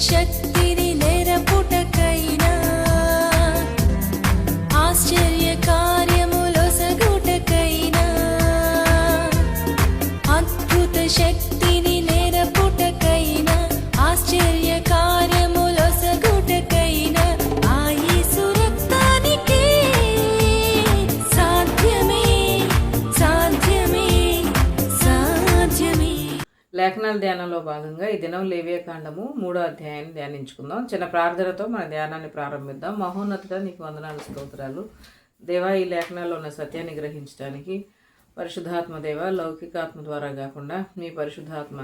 శక్తిని నెరపుటకైనా ఆశ్చర్య కార్యములొసగుటకైనా అద్భుత శక్తిని నెరపుటకైనా ఆశ్చర్య కార్యములొసగుటకైనా ఆ యేసు రక్తానికే సాధ్యమే సాధ్యమే సాధ్యమే. లేఖనాల ధ్యానంలో భాగంగా ఈ దినం లేవియాకాండము 3వ అధ్యాయాన్ని ధ్యానించుకుందాం. చిన్న ప్రార్థనతో మన ధ్యానాన్ని ప్రారంభిద్దాం. మహోన్నతుడా, నీకు వందనాలు, స్తోత్రాలు దేవా. ఈ లేఖనాల్లో ఉన్న సత్యాన్ని గ్రహించడానికి పరిశుద్ధాత్మ దేవ, లౌకికాత్మ ద్వారా కాకుండా మీ పరిశుద్ధాత్మ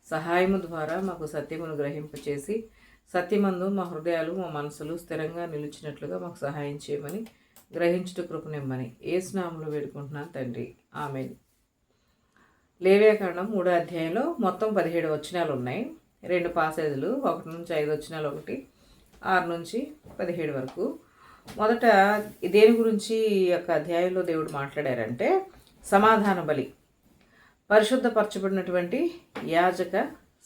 సహాయము ద్వారా మాకు సత్యమును గ్రహింపచేసి సత్యమందు మా హృదయాలు మా మనసులు స్థిరంగా నిలిచినట్లుగా మాకు సహాయం చేయమని, గ్రహించుట కృపనిమ్మని యేసు నామములో వేడుకుంటున్నాను తండ్రి, ఆమేన్. లేవియాకాండం 3వ అధ్యాయంలో మొత్తం 17 వచనాలు ఉన్నాయి. 2 పాసేజులు, 1 నుంచి 5 వచనాలు, 1 6 నుంచి 17 వరకు. మొదట దేని గురించి ఈ యొక్క అధ్యాయంలో దేవుడు మాట్లాడారంటే సమాధాన బలి. పరిశుద్ధపరచబడినటువంటి యాజక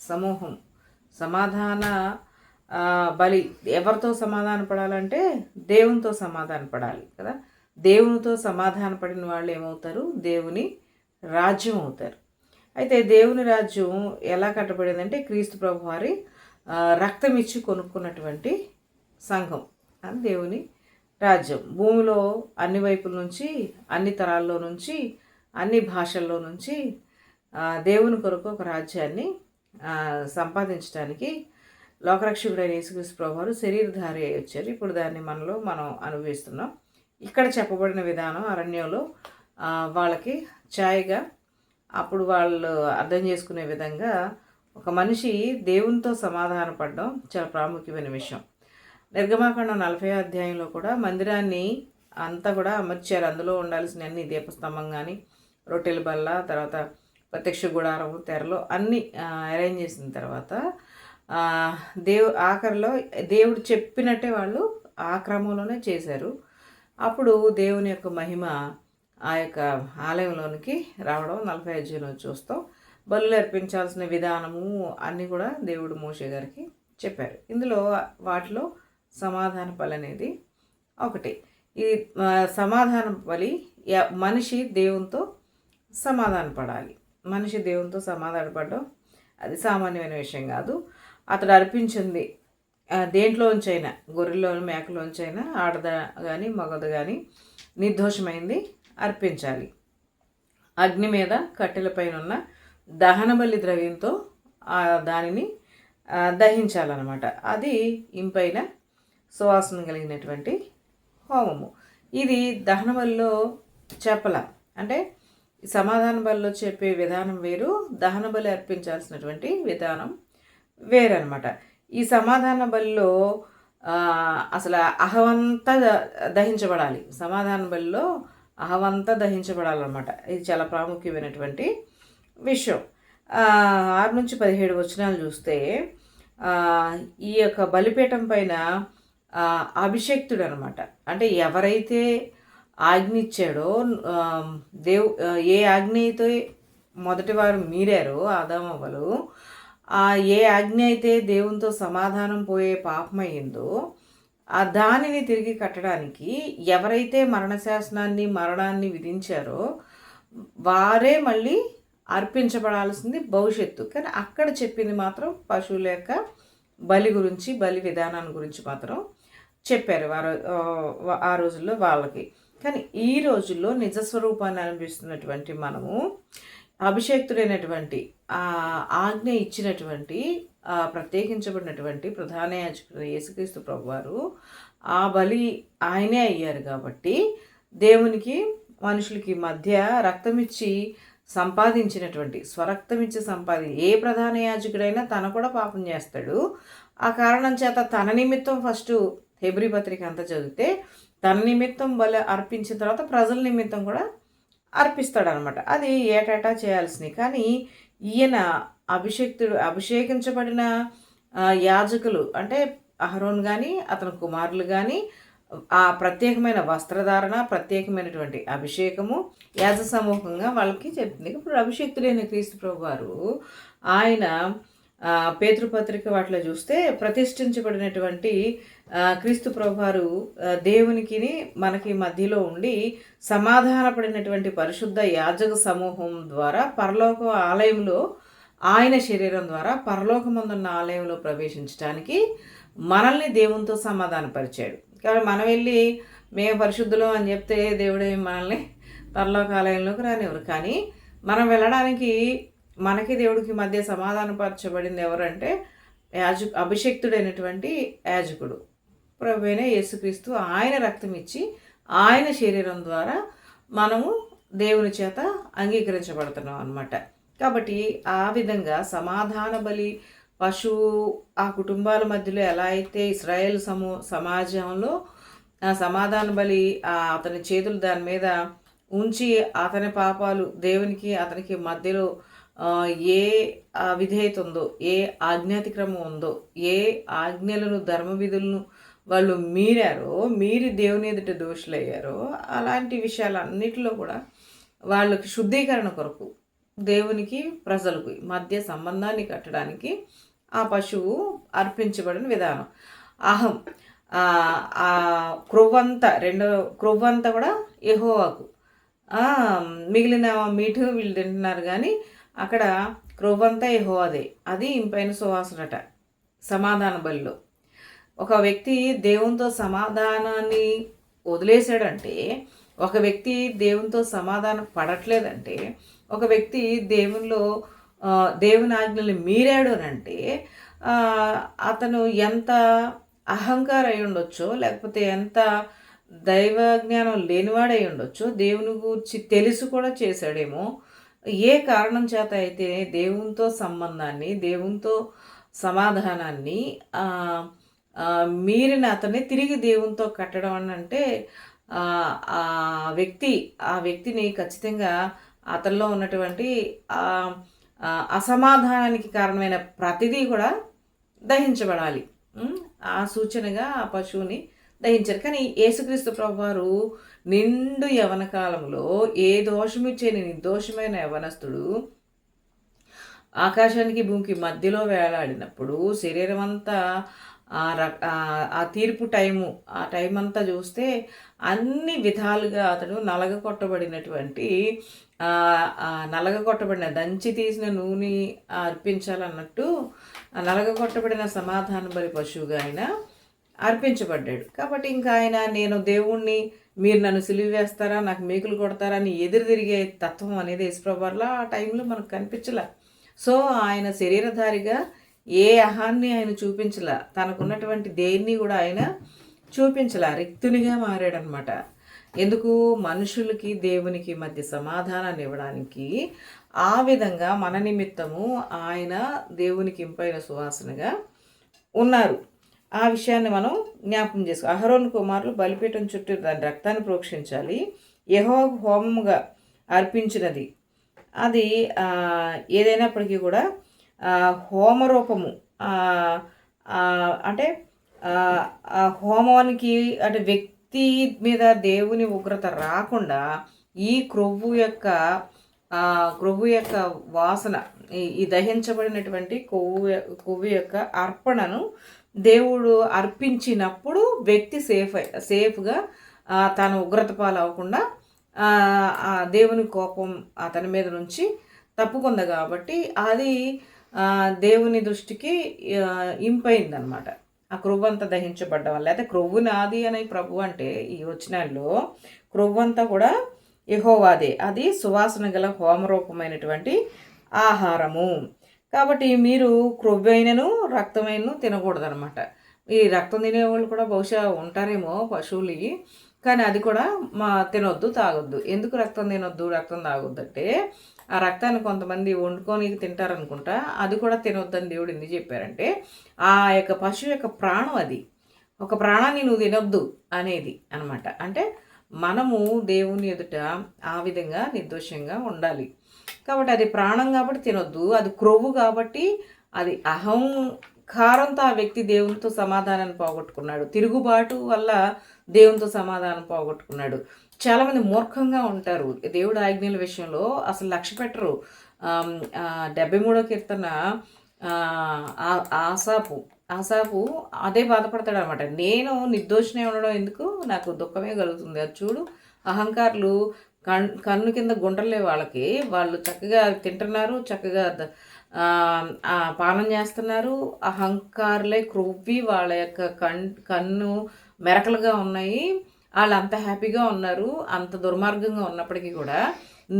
సమూహం సమాధాన బలి. ఎవరితో సమాధాన పడాలంటే దేవునితో సమాధాన పడాలి కదా. దేవునితో సమాధాన పడిన వాళ్ళు ఏమవుతారు? దేవుని రాజ్యం అవుతారు. అయితే దేవుని రాజ్యం ఎలా కట్టబడిందంటే క్రీస్తు ప్రభు వారి రక్తం ఇచ్చి కొనుక్కున్నటువంటి సంఘం అని దేవుని రాజ్యం. భూమిలో అన్ని వైపుల నుంచి, అన్ని తరాల్లో నుంచి, అన్ని భాషల్లో నుంచి దేవుని కొరకు ఒక రాజ్యాన్ని సంపాదించడానికి లోకరక్షకుడైన యేసుక్రీస్తు ప్రభు వారు శరీరధారి అయి వచ్చారు. ఇప్పుడు దాన్ని మనం అనుభవిస్తున్నాం. ఇక్కడ చెప్పబడిన విధానం అరణ్యంలో వాళ్ళకి ఛాయగా అప్పుడు వాళ్ళు అర్థం చేసుకునే విధంగా ఒక మనిషి దేవునితో సమాధాన పడడం చాలా ప్రాముఖ్యమైన విషయం. నిర్గమాకాండం 40వ అధ్యాయంలో కూడా మందిరాన్ని అంతా కూడా అమర్చారు. అందులో ఉండాల్సిన అన్ని దీపస్తంభం కానీ, రొట్టెల బల్ల, తర్వాత ప్రత్యక్ష గుడారం, తెరలు అన్నీ అరేంజ్ చేసిన తర్వాత ఆఖరిలో దేవుడు చెప్పినట్టే వాళ్ళు ఆ క్రమంలోనే చేశారు. అప్పుడు దేవుని యొక్క మహిమ ఆ యొక్క ఆలయంలోనికి రావడం 45 చూస్తాం. బలులు అర్పించాల్సిన విధానము అన్నీ కూడా దేవుడు మోషే గారికి చెప్పారు. ఇందులో వాటిలో సమాధాన బలి అనేది ఒకటి. ఈ సమాధాన బలి మనిషి దేవునితో సమాధాన పడాలి. మనిషి దేవునితో సమాధాన పడడం అది సామాన్యమైన విషయం కాదు. అతడు అర్పించింది దేంట్లోంచైనా, గొర్రెల్లోని మేకలోంచైనా, ఆడద కానీ మగద కానీ నిర్దోషమైంది అర్పించాలి. అగ్ని మీద కట్టెలపైన ఉన్న దహన బలి ద్రవ్యంతో దానిని దహించాలన్నమాట. అది ఇంపైన సువాసన కలిగినటువంటి హోమము. ఇది దహన బలిలో చెప్పల, అంటే సమాధాన బలిలో చెప్పే విధానం వేరు, దహన బలి అర్పించాల్సినటువంటి విధానం వేరనమాట. ఈ సమాధాన బలిలో అసలు అహవంతా దహించబడాలి. సమాధాన బలిలో అహవంతా దహించబడాలన్నమాట. ఇది చాలా ప్రాముఖ్యమైనటువంటి విషయం. 6 నుంచి 17 వచనాలు చూస్తే ఈ యొక్క బలిపీఠం పైన అభిషేక్తుడు అనమాట. అంటే ఎవరైతే ఆజ్ఞ ఇచ్చాడో, ఏ ఆజ్ఞ అయితే మొదటి వారు మీరారో ఆదామవ్వలు, ఏ ఆజ్ఞ అయితే దేవునితో సమాధానం పోయే పాపమయ్యిందో దానిని తిరిగి కట్టడానికి ఎవరైతే మరణాన్ని విధించారో వారే మళ్ళీ అర్పించబడాల్సింది భవిష్యత్తు. కానీ అక్కడ చెప్పింది మాత్రం పశువుల యొక్క బలి గురించి, బలి విధానాన్ని గురించి మాత్రం చెప్పారు వారు ఆ రోజుల్లో వాళ్ళకి. కానీ ఈ రోజుల్లో నిజస్వరూపాన్ని అనిపిస్తున్నటువంటి మనము అభిషేక్తుడైనటువంటి ఆజ్ఞ ఇచ్చినటువంటి ప్రత్యేకించబడినటువంటి ప్రధాన యాజకుడు యేసుక్రీస్తు ప్రభువారు ఆ బలి ఆయనే అయ్యారు. కాబట్టి దేవునికి మనుషులకి మధ్య రక్తమిచ్చి సంపాదించినటువంటి స్వరక్తమిచ్చి ఏ ప్రధాన యాజకుడైనా తన కూడా పాపం చేస్తాడు. ఆ కారణం చేత తన నిమిత్తం ఫస్ట్ హెబ్రీ పత్రిక అంతా చదివితే తన నిమిత్తం బలి అర్పించిన తర్వాత ప్రజల నిమిత్తం కూడా అర్పిస్తాడనమాట. అది ఏటేటా చేయాల్సినవి. కానీ ఈయన అభిషేకించబడిన యాజకులు అంటే అహరోన్ కానీ అతని కుమారులు కానీ ఆ ప్రత్యేకమైన వస్త్రధారణ, ప్రత్యేకమైనటువంటి అభిషేకము యాజ సమూహంగా వాళ్ళకి చెప్తుంది. ఇప్పుడు అభిషేక్తుడైన క్రీస్తు ప్రభు వారు ఆయన పేతురు పత్రిక వాటిలో చూస్తే ప్రతిష్ఠించబడినటువంటి క్రీస్తు ప్రభువారు దేవునికిని మనకి మధ్యలో ఉండి సమాధానపడినటువంటి పరిశుద్ధ యాజక సమూహం ద్వారా పరలోక ఆలయంలో ఆయన శరీరం ద్వారా పరలోకమందున్న ఆలయంలో ప్రవేశించడానికి మనల్ని దేవునితో సమాధానపరిచాడు. కాబట్టి మనం వెళ్ళి మేము పరిశుద్ధులు అని చెప్తే దేవుడు మనల్ని పరలోక ఆలయంలోకి రానివ్వరు. కానీ మనం వెళ్ళడానికి మనకి దేవుడికి మధ్య సమాధానపరచబడింది ఎవరంటే అభిషిక్తుడైనటువంటి యాజకుడు ప్రభువైన యేసుక్రీస్తు. ఆయన రక్తం ఇచ్చి ఆయన శరీరం ద్వారా మనము దేవుని చేత అంగీకరించబడుతున్నాం అన్నమాట. కాబట్టి ఆ విధంగా సమాధాన బలి పశువు ఆ కుటుంబాల మధ్యలో ఎలా అయితే ఇశ్రాయేల్ సమాజంలో సమాధాన బలి అతని చేతులు దాని మీద ఉంచి అతని పాపాలు దేవునికి అతనికి మధ్యలో ఏ విధేయత ఉందో, ఏ ఆజ్ఞాతిక్రమం ఉందో, ఏ ఆజ్ఞలను ధర్మ విధులను వాళ్ళు మీరి దేవుని ఎదుట దోషులయ్యారో అలాంటి విషయాలన్నిటిలో కూడా వాళ్ళకి శుద్ధీకరణ కొరకు దేవునికి ప్రజలకు మధ్య సంబంధాన్ని కట్టడానికి ఆ పశువు అర్పించబడిన విధానం. అహం క్రొవ్వంతా కూడా యెహోవాకు, మిగిలిన మీటు వీళ్ళు తింటున్నారు కానీ అక్కడ క్రొవ్వంతా యెహోవాదే. అది ఇంపైన సువాసనట సమాధాన బలిలో. ఒక వ్యక్తి దేవునితో సమాధానాన్ని వదిలేశాడంటే, ఒక వ్యక్తి దేవునితో సమాధానం పడట్లేదంటే, ఒక వ్యక్తి దేవుని ఆజ్ఞల్ని మీరాడు అని అంటే అతను ఎంత అహంకార అయి ఉండొచ్చో, లేకపోతే ఎంత దైవ జ్ఞానం లేనివాడై ఉండొచ్చో, దేవుని గురించి తెలిసి కూడా చేశాడేమో. ఏ కారణం చేత అయితే దేవునితో సంబంధాన్ని, దేవునితో సమాధానాన్ని మీరిన అతన్ని తిరిగి దేవునితో కట్టడం అని అంటే ఆ వ్యక్తిని ఖచ్చితంగా అతనిలో ఉన్నటువంటి అసమాధానానికి కారణమైన ప్రతిదీ కూడా దహించబడాలి. ఆ సూచనగా ఆ పశువుని దహించారు. కానీ యేసుక్రీస్తు ప్రభువారు నిండు యవన కాలంలో ఏ దోషమిచ్చేని నిర్దోషమైన యవనస్తుడు ఆకాశానికి భూమికి మధ్యలో వేలాడినప్పుడు శరీరం అంతా ఆ తీర్పు ఆ టైం అంతా చూస్తే అన్ని విధాలుగా అతడు నలగకొట్టబడిన దంచి తీసిన నూనె అర్పించాలన్నట్టు నలగకొట్టబడిన సమాధాన బలి పశువుగా ఆయన అర్పించబడ్డాడు. కాబట్టి ఇంకా ఆయన నేను దేవుణ్ణి, మీరు నన్ను సిలువ వేస్తారా, నాకు మేకులు కొడతారా అని ఎదురు తిరిగే తత్వం అనేది యేసుప్రభువులో ఆ టైంలో మనకు కనిపించలే. సో ఆయన శరీరధారిగా ఏ అహాన్ని ఆయన చూపించలా, తనకున్నటువంటి దేన్ని కూడా ఆయన చూపించలా, రిక్తునిగా మారాడనమాట. ఎందుకు? మనుషులకి దేవునికి మధ్య సమాధానాన్ని ఇవ్వడానికి. ఆ విధంగా మన నిమిత్తము ఆయన దేవునికి ఇంపైన సువాసనగా ఉన్నారు. ఆ విషయాన్ని మనం జ్ఞాపకం చేసుకో. అహరోను కుమారులు బలిపీఠం చుట్టూ దాని రక్తాన్ని ప్రోక్షించాలి. యెహోవాకు హోమముగా అర్పించినది అది ఏదైనప్పటికీ కూడా హోమరూపము, అంటే హోమానికి అంటే వ్యక్తి మీద దేవుని ఉగ్రత రాకుండా ఈ క్రొవ్వు యొక్క వాసన, ఈ దహించబడినటువంటి కొవ్వు యొక్క అర్పణను దేవుడు అర్పించినప్పుడు వ్యక్తి సేఫ్గా తన ఉగ్రత పాలవకుండా దేవుని కోపం అతని మీద నుంచి తప్పుకుంది. కాబట్టి అది దేవుని దృష్టికి ఇంపైందనమాట. ఆ క్రొవ్వు అంతా దహించబడ్డం వల్ల. అయితే క్రొవ్వు నాది అని ప్రభు అంటే ఈ వచనాల్లో క్రొవ్వు అంతా కూడా యెహోవాదే. అది సువాసన గల హోమరూపమైనటువంటి ఆహారము. కాబట్టి మీరు క్రొవ్వైనను రక్తమైనను తినకూడదనమాట. ఈ రక్తం తినేవాళ్ళు కూడా బహుశా ఉంటారేమో పశువులు, కానీ అది కూడా తినొద్దు, తాగొద్దు. ఎందుకు రక్తం తినొద్దు, రక్తం తాగొద్దు అంటే ఆ రక్తాన్ని కొంతమంది వండుకొని తింటారనుకుంటా. అది కూడా తినొద్దని దేవుడు ఎందుకు చెప్పారంటే ఆ యొక్క పశువు యొక్క ప్రాణం, అది ఒక ప్రాణాన్ని నువ్వు తినొద్దు అనేది అనమాట. అంటే మనము దేవుని ఎదుట ఆ విధంగా నిర్దోషంగా ఉండాలి. కాబట్టి అది ప్రాణం కాబట్టి తినొద్దు. అది క్రొవ్వు కాబట్టి అది అహంకారంతో ఆ వ్యక్తి దేవునితో సమాధానాన్ని పోగొట్టుకున్నాడు. తిరుగుబాటు వల్ల దేవునితో సమాధానం పోగొట్టుకున్నాడు. చాలామంది మూర్ఖంగా ఉంటారు. దేవుడు ఆజ్ఞల విషయంలో అసలు లక్ష్య పెట్టరు. 73వ కీర్తన ఆసాపు ఆసాపు అదే బాధపడతాడు అనమాట. నేను నిర్దోషినే ఉండడం ఎందుకు, నాకు దుఃఖమే కలుగుతుంది. అది చూడు, అహంకారులు కన్ను కింద గుంటలే వాళ్ళకి, వాళ్ళు చక్కగా తింటున్నారు, చక్కగా పానం చేస్తున్నారు. అహంకారులే క్రొవ్వి వాళ్ళ యొక్క కన్ను మెరకలుగా ఉన్నాయి. వాళ్ళు అంత హ్యాపీగా ఉన్నారు. అంత దుర్మార్గంగా ఉన్నప్పటికీ కూడా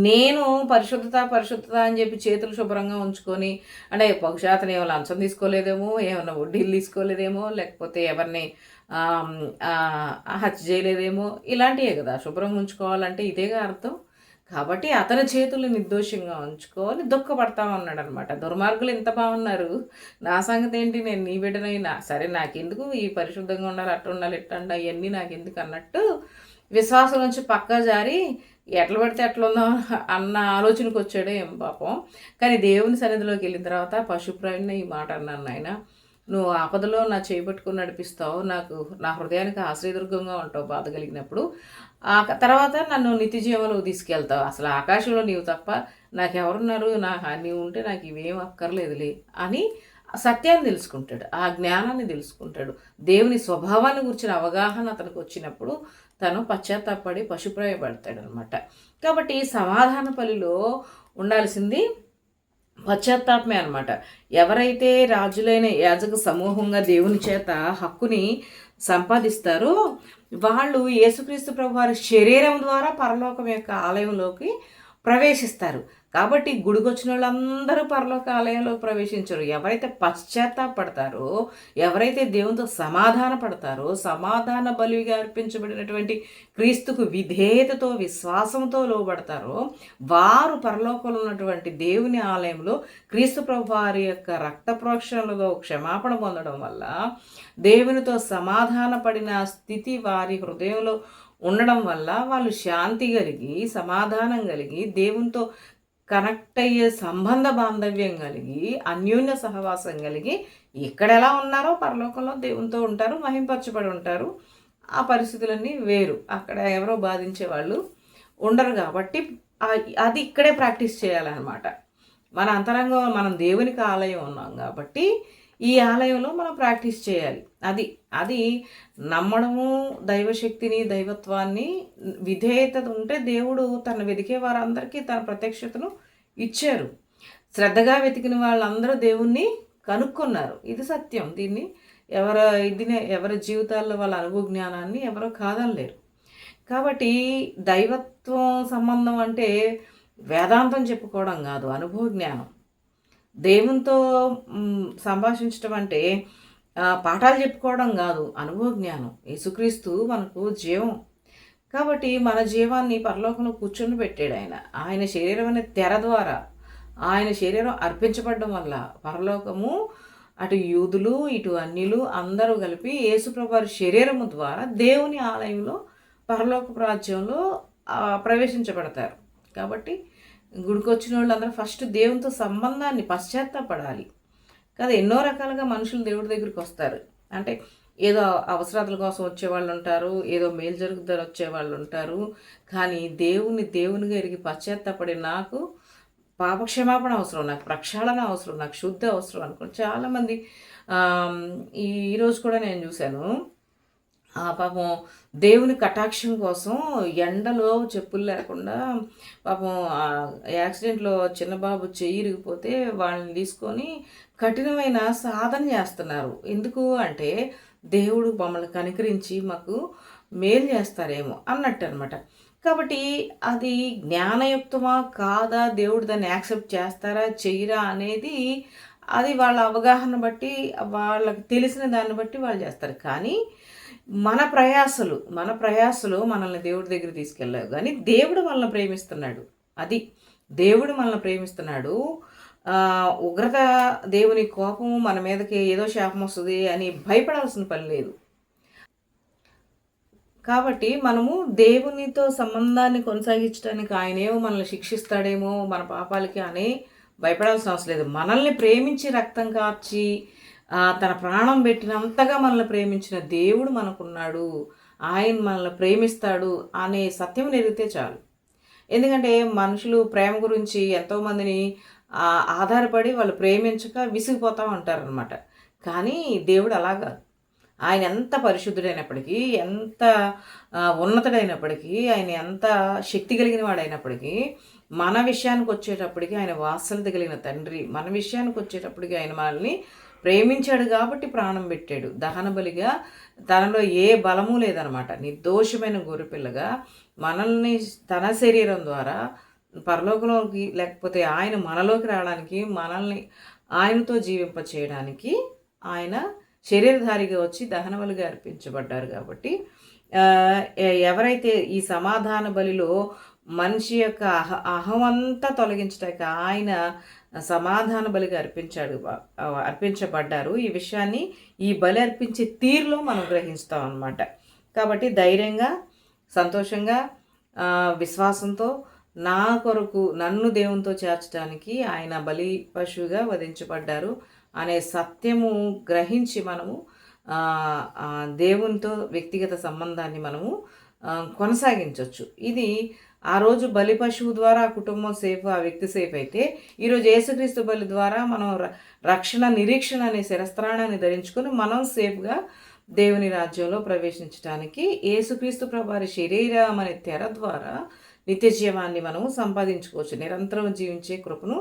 నేను పరిశుద్ధత అని చెప్పి చేతులు శుభ్రంగా ఉంచుకొని, అంటే బహుశా అతను ఏమో లంచం తీసుకోలేదేమో, ఏమన్నా వడ్డీలు తీసుకోలేదేమో, లేకపోతే ఎవరిని హత్య చేయలేదేమో, ఇలాంటివే కదా శుభ్రంగా ఉంచుకోవాలంటే, ఇదేగా అర్థం. కాబట్టి అతని చేతులు నిర్దోషంగా ఉంచుకోవాలి, దుఃఖపడతామన్నాడు అనమాట. దుర్మార్గులు ఇంత బాగున్నారు, నా సంగతి ఏంటి, నేను నీ బిడ్డనైనా సరే, నాకెందుకు ఈ పరిశుద్ధంగా ఉండాలి, అట్లా ఉండాలి, ఇట్లా ఉండాలి, అవన్నీ నాకెందుకు అన్నట్టు విశ్వాసం నుంచి పక్కా జారి ఎట్లా పడితే ఎట్లా ఉందాం అన్న ఆలోచనకు వచ్చాడు ఏం పాపం. కానీ దేవుని సన్నిధిలోకి వెళ్ళిన తర్వాత పశుప్రాయుడిని ఈ మాట అన్నాను, నాయన నువ్వు ఆపదలో నా చేపట్టుకుని నడిపిస్తావు, నాకు నా హృదయానికి ఆశ్రయదుర్గంగా ఉంటావు బాధ కలిగినప్పుడు. ఆ తర్వాత నన్ను నిత్య జీవంలో తీసుకెళ్తావు. అసలు ఆకాశంలో నీవు తప్ప నాకెవరున్నారు, నీవు ఉంటే నాకు ఇవేం అక్కర్లేదులే అని సత్యాన్ని తెలుసుకుంటాడు, ఆ జ్ఞానాన్ని తెలుసుకుంటాడు. దేవుని స్వభావాన్ని గురించిన అవగాహన అతనికి వచ్చినప్పుడు తను పశ్చాత్తాపడి పశుప్రాయపడతాడు అనమాట. కాబట్టి సమాధాన పలిలో ఉండాల్సింది పశ్చాత్తాపమే అనమాట. ఎవరైతే రాజులైన యాజక సమూహంగా దేవుని చేత హక్కుని సంపాదిస్తారో వాళ్ళు యేసుక్రీస్తు ప్రభు వారి శరీరం ద్వారా పరలోకం యొక్క ఆలయంలోకి ప్రవేశిస్తారు. కాబట్టి గుడికొచ్చిన వాళ్ళందరూ పరలోక ఆలయంలోకి ప్రవేశించరు. ఎవరైతే పశ్చాత్తాపడతారో, ఎవరైతే దేవునితో సమాధాన పడతారో, సమాధాన బలిగా అర్పించబడినటువంటి క్రీస్తుకు విధేయతతో విశ్వాసంతో లోబడతారో వారు పరలోకంలో ఉన్నటువంటి దేవుని ఆలయంలో క్రీస్తు ప్రభు వారి యొక్క రక్త ప్రోక్షణలో క్షమాపణ పొందడం వల్ల దేవునితో సమాధాన పడిన స్థితి వారి హృదయంలో ఉండడం వల్ల వాళ్ళు శాంతి కలిగి, సమాధానం కలిగి, దేవునితో కనెక్ట్ అయ్యే సంబంధ బాంధవ్యం కలిగి, అన్యోన్య సహవాసం కలిగి ఇక్కడ ఎలా ఉన్నారో పరలోకంలో దేవునితో ఉంటారు, మహింపరచబడి ఉంటారు. ఆ పరిస్థితులన్నీ వేరు. అక్కడ ఎవరో బాధించే వాళ్ళు ఉండరు. కాబట్టి అది ఇక్కడే ప్రాక్టీస్ చేయాలన్నమాట. మన అంతరంగం, మనం దేవునికి ఆలయం ఉన్నాం కాబట్టి ఈ ఆలయంలో మనం ప్రాక్టీస్ చేయాలి. అది నమ్మడము, దైవశక్తిని, దైవత్వాన్ని, విధేయత ఉంటే దేవుడు తన వెతికే వారందరికీ తన ప్రత్యక్షతను ఇచ్చారు. శ్రద్ధగా వెతికిన వాళ్ళందరూ దేవుణ్ణి కనుక్కున్నారు. ఇది సత్యం. దీన్ని ఎవరి జీవితాల్లో వాళ్ళ అనుభవ జ్ఞానాన్ని ఎవరో కాదనలేరు. కాబట్టి దైవత్వం సంబంధం అంటే వేదాంతం చెప్పుకోవడం కాదు, అనుభవ జ్ఞానం. దేవునితో సంభాషించడం అంటే పాఠాలు చెప్పుకోవడం కాదు, అనుభవ జ్ఞానం. యేసుక్రీస్తు మనకు జీవం. కాబట్టి మన జీవాన్ని పరలోకంలో కూర్చొని పెట్టాడు ఆయన. ఆయన శరీరం అనే తెర ద్వారా ఆయన శరీరం అర్పించబడడం వల్ల పరలోకము, అటు యూదులు ఇటు అన్యులు అందరూ కలిపి యేసుప్రభు వారి శరీరము ద్వారా దేవుని ఆలయంలో పరలోక రాజ్యంలో ప్రవేశించబడతారు. కాబట్టి గుడికి వచ్చిన వాళ్ళందరూ ఫస్ట్ దేవునితో సంబంధాన్ని పశ్చాత్తాపడాలి కదా. ఎన్నో రకాలుగా మనుషులు దేవుడి దగ్గరికి వస్తారు. అంటే ఏదో అవసరాల కోసం వచ్చేవాళ్ళు ఉంటారు, ఏదో మేలు జరుగుతుందని వచ్చేవాళ్ళు ఉంటారు. కానీ దేవునిగా ఎరిగి పశ్చాత్తాపడి నాకు పాపక్షమాపణ అవసరం, నాకు ప్రక్షాళన అవసరం, నాకు శుద్ధి అవసరం అనుకోండి చాలామంది. ఈరోజు కూడా నేను చూశాను, పాపం దేవుని కటాక్షం కోసం ఎండలో చెప్పులు లేకుండా పాపం యాక్సిడెంట్లో చిన్న బాబు చెయ్యి ఇరిగిపోతే వాళ్ళని తీసుకొని కఠినమైన సాధన చేస్తున్నారు. ఎందుకు అంటే దేవుడు మమ్మల్ని కనికరించి మాకు మేలు చేస్తారేమో అన్నట్టు అనమాట. కాబట్టి అది జ్ఞానయుక్తమా కాదా, దేవుడు దాన్ని యాక్సెప్ట్ చేస్తారా చెయ్యరా అనేది అది వాళ్ళ అవగాహన బట్టి, వాళ్ళకి తెలిసిన దాన్ని బట్టి వాళ్ళు చేస్తారు. కానీ మన ప్రయాసలు మనల్ని దేవుడి దగ్గర తీసుకెళ్ళావు. కానీ దేవుడు మనల్ని ప్రేమిస్తున్నాడు. దేవుడు మనల్ని ప్రేమిస్తున్నాడు. ఉగ్రత, దేవుని కోపము మన మీదకి ఏదో శాపం వస్తుంది అని భయపడాల్సిన పని లేదు. కాబట్టి మనము దేవునితో సంబంధాన్ని కొనసాగించడానికి ఆయనేమో మనల్ని శిక్షిస్తాడేమో మన పాపాలకి అని భయపడాల్సిన అవసరం లేదు. మనల్ని ప్రేమించి రక్తం కార్చి తన ప్రాణం పెట్టినంతగా మనల్ని ప్రేమించిన దేవుడు మనకున్నాడు, ఆయన మనల్ని ప్రేమిస్తాడు అనే సత్యం ఎరిగితే చాలు. ఎందుకంటే మనుషులు ప్రేమ గురించి ఎంతోమందిని ఆధారపడి వాళ్ళు ప్రేమించక విసిగిపోతూ ఉంటారనమాట. కానీ దేవుడు అలా కాదు. ఆయన ఎంత పరిశుద్ధుడైనప్పటికీ, ఎంత ఉన్నతుడైనప్పటికీ, ఆయన ఎంత శక్తి కలిగిన వాడైనప్పటికీ, మన విషయానికి వచ్చేటప్పటికి ఆయన వాత్సల్యత కలిగిన తండ్రి. మన విషయానికి వచ్చేటప్పటికి ఆయన మనల్ని ప్రేమించాడు కాబట్టి ప్రాణం పెట్టాడు. దహన బలిగా తనలో ఏ బలము లేదనమాట. నిర్దోషమైన గొర్రెపిల్లగా మనల్ని తన శరీరం ద్వారా పరలోకంలోకి, లేకపోతే ఆయన మనలోకి రావడానికి, మనల్ని ఆయనతో జీవింప చేయడానికి ఆయన శరీరధారిగా వచ్చి దహన బలిగా అర్పించబడ్డారు. కాబట్టి ఎవరైతే ఈ సమాధాన బలిలో మనిషి యొక్క అహమంతా తొలగించడానికి ఆయన సమాధాన బలిగా అర్పించబడ్డారు. ఈ విషయాన్ని ఈ బలి అర్పించే తీరులో మనం గ్రహిస్తాం అన్నమాట. కాబట్టి ధైర్యంగా, సంతోషంగా, విశ్వాసంతో నా కొరకు నన్ను దేవునితో చేర్చడానికి ఆయన బలి పశువుగా వధించబడ్డారు అనే సత్యము గ్రహించి మనము దేవునితో వ్యక్తిగత సంబంధాన్ని మనము కొనసాగించవచ్చు. ఇది ఆ రోజు బలి పశువు ద్వారా ఆ కుటుంబం సేఫ్, ఆ వ్యక్తి సేఫ్ అయితే, ఈరోజు యేసుక్రీస్తు బలి ద్వారా మనం రక్షణ నిరీక్షణ అనే శిరస్త్రాణాన్ని ధరించుకొని మనం సేఫ్గా దేవుని రాజ్యంలో ప్రవేశించడానికి యేసుక్రీస్తు ప్రభువారి శరీరం అనే తెర ద్వారా నిత్య జీవాన్ని మనము సంపాదించుకోవచ్చు. నిరంతరం జీవించే కృపను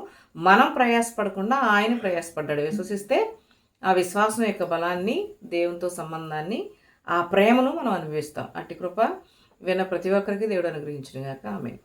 మనం ప్రయాసపడకుండా ఆయన ప్రయాసపడ్డాడు. విశ్వసిస్తే ఆ విశ్వాసం యొక్క బలాన్ని, దేవునితో సంబంధాన్ని, ఆ ప్రేమను మనం అనుభవిస్తాం. అట్టి కృప విన్న ప్రతి ఒక్కరికి దేవుడు అనుగ్రహించును గాక. ఆమేన్.